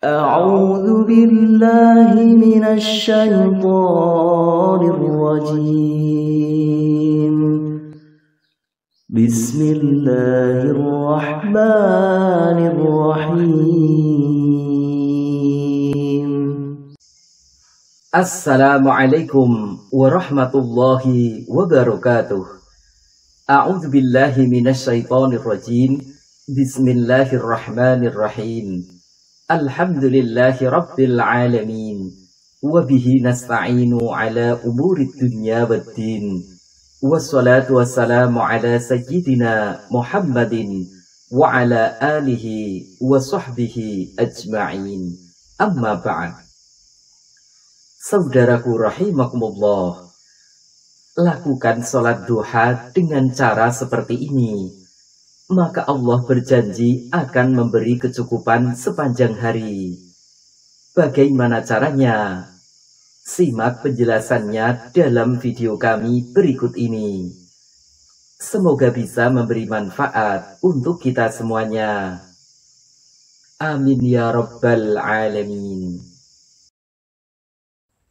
أعوذ بالله من الشيطان الرجيم بسم الله الرحمن الرحيم Assalamualaikum warahmatullahi wabarakatuh. A'udzu billahi minasyaitonir rajim. Bismillahirrahmanirrahim. Alhamdulillahi rabbil alamin. Wa bihi nasta'inu ala umurid dunya waddin. Wassalatu wassalamu ala sayyidina Muhammadin wa ala alihi wa sahbihi ajma'in. Amma ba'd. Saudaraku rahimakumullah, lakukan sholat duha dengan cara seperti ini, maka Allah berjanji akan memberi kecukupan sepanjang hari. Bagaimana caranya? Simak penjelasannya dalam video kami berikut ini. Semoga bisa memberi manfaat untuk kita semuanya. Amin ya rabbal alamin.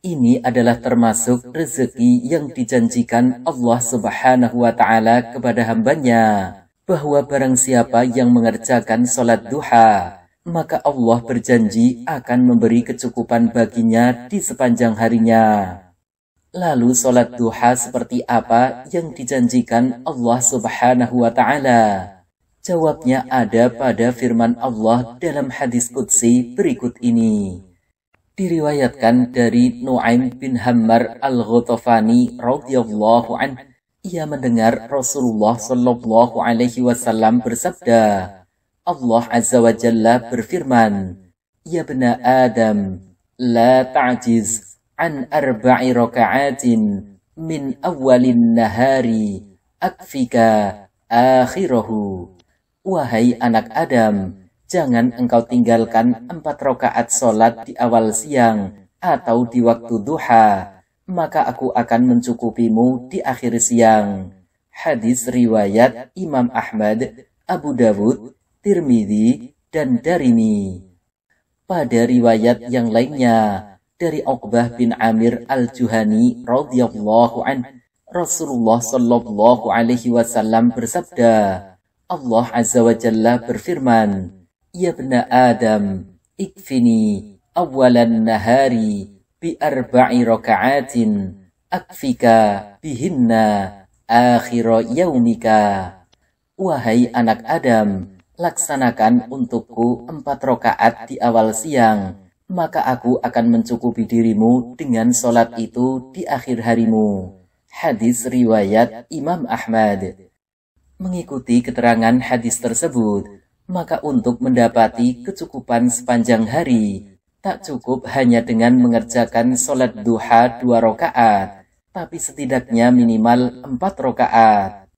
Ini adalah termasuk rezeki yang dijanjikan Allah Subhanahu wa Ta'ala kepada hambanya, bahwa barang siapa yang mengerjakan sholat duha, maka Allah berjanji akan memberi kecukupan baginya di sepanjang harinya. Lalu sholat duha seperti apa yang dijanjikan Allah Subhanahu wa Ta'ala? Jawabnya ada pada firman Allah dalam hadis qudsi berikut ini. Diriwayatkan dari Nu'aim bin Hammar al-Ghatafani radhiyallahu anhu, ia mendengar Rasulullah sallallahu alaihi wasallam bersabda, Allah azza wa jalla berfirman, Ya bna Adam, la ta'jiz an arba'i raka'atin min awalin nahari akfika akhirahu. Wahai anak Adam, jangan engkau tinggalkan 4 rakaat sholat di awal siang atau di waktu duha, maka aku akan mencukupimu di akhir siang. Hadis riwayat Imam Ahmad, Abu Dawud, Tirmidzi, dan Darimi. Pada riwayat yang lainnya, dari Uqbah bin Amir al-Juhani radhiyallahu anhu, Rasulullah sallallahu alaihi wasallam bersabda, Allah azza wa jalla berfirman, Ya bna Adam, ikfini awalan nahari bi arba'i raka'atin akfika bihinna akhira yaumika. Wahai anak Adam, laksanakan untukku 4 rakaat di awal siang, maka aku akan mencukupi dirimu dengan sholat itu di akhir harimu. Hadis riwayat Imam Ahmad. Mengikuti keterangan hadis tersebut, maka untuk mendapati kecukupan sepanjang hari, tak cukup hanya dengan mengerjakan sholat duha 2 rakaat, tapi setidaknya minimal 4 rakaat.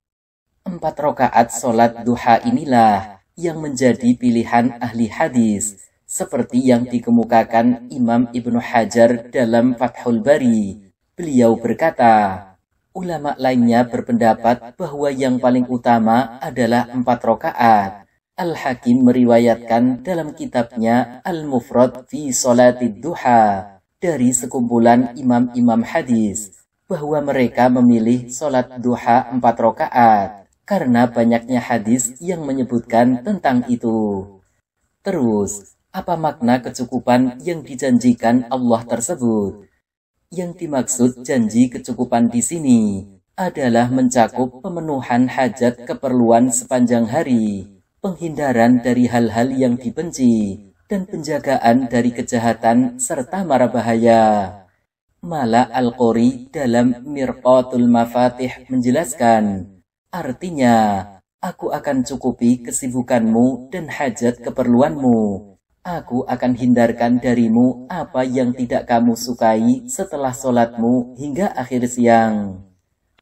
4 rakaat sholat duha inilah yang menjadi pilihan ahli hadis, seperti yang dikemukakan Imam Ibnu Hajar dalam Fathul Bari. Beliau berkata, ulama lainnya berpendapat bahwa yang paling utama adalah 4 rakaat. Al-Hakim meriwayatkan dalam kitabnya Al-Mufrad fi Sholatid Duha dari sekumpulan imam-imam hadis bahwa mereka memilih sholat duha 4 rakaat karena banyaknya hadis yang menyebutkan tentang itu. Terus, apa makna kecukupan yang dijanjikan Allah tersebut? Yang dimaksud janji kecukupan di sini adalah mencakup pemenuhan hajat keperluan sepanjang hari, penghindaran dari hal-hal yang dibenci, dan penjagaan dari kejahatan serta mara bahaya. Mala Al-Qori dalam Mirqatul Mafatih menjelaskan, artinya, aku akan cukupi kesibukanmu dan hajat keperluanmu. Aku akan hindarkan darimu apa yang tidak kamu sukai setelah sholatmu hingga akhir siang.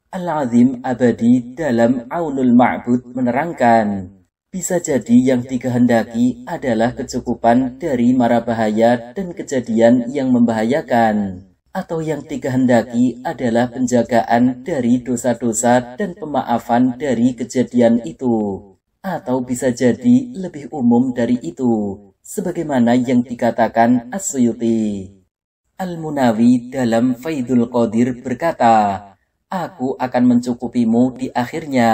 Al-Azim Abadi dalam Aunul Ma'bud menerangkan, bisa jadi yang dikehendaki adalah kecukupan dari mara bahaya dan kejadian yang membahayakan, atau yang dikehendaki adalah penjagaan dari dosa-dosa dan pemaafan dari kejadian itu, atau bisa jadi lebih umum dari itu, sebagaimana yang dikatakan As-Suyuti. Al-Munawi dalam Faidul Qadir berkata, "Aku akan mencukupimu di akhirnya."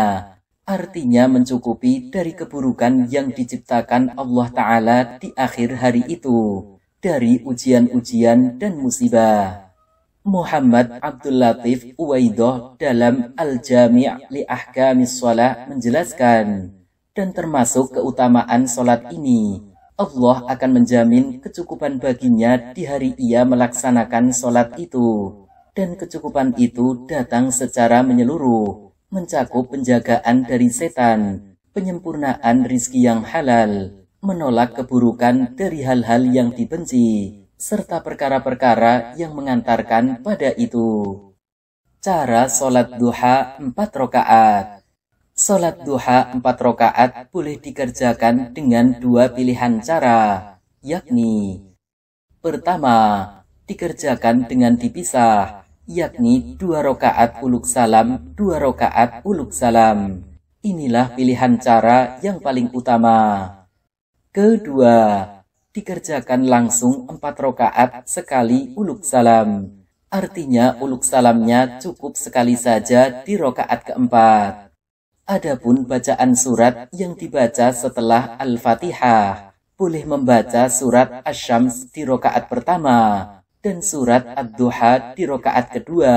Artinya mencukupi dari keburukan yang diciptakan Allah Ta'ala di akhir hari itu, dari ujian-ujian dan musibah. Muhammad Abdul Latif Uwaidoh dalam Al-Jami' li Ahkamis Shalah menjelaskan, dan termasuk keutamaan sholat ini, Allah akan menjamin kecukupan baginya di hari ia melaksanakan sholat itu, dan kecukupan itu datang secara menyeluruh, mencakup penjagaan dari setan, penyempurnaan rizki yang halal, menolak keburukan dari hal-hal yang dibenci, serta perkara-perkara yang mengantarkan pada itu. Cara sholat duha 4 rakaat. Sholat duha 4 rakaat boleh dikerjakan dengan 2 pilihan cara, yakni: pertama, dikerjakan dengan dipisah, yakni 2 rakaat uluk salam, 2 rakaat uluk salam. Inilah pilihan cara yang paling utama. Kedua, dikerjakan langsung 4 rakaat sekali uluk salam. Artinya uluk salamnya cukup sekali saja di rakaat keempat. Adapun bacaan surat yang dibaca setelah Al-Fatihah, boleh membaca surat Asy-Syams di rakaat pertama dan surat Ad-Duha di rakaat kedua.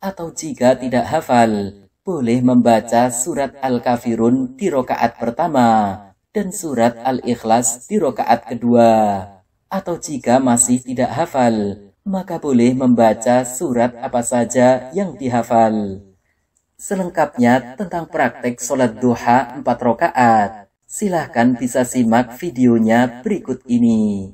Atau jika tidak hafal, boleh membaca surat Al-Kafirun di rakaat pertama dan surat Al-Ikhlas di rakaat kedua. Atau jika masih tidak hafal, maka boleh membaca surat apa saja yang dihafal. Selengkapnya tentang praktek sholat duha 4 rakaat, silahkan bisa simak videonya berikut ini.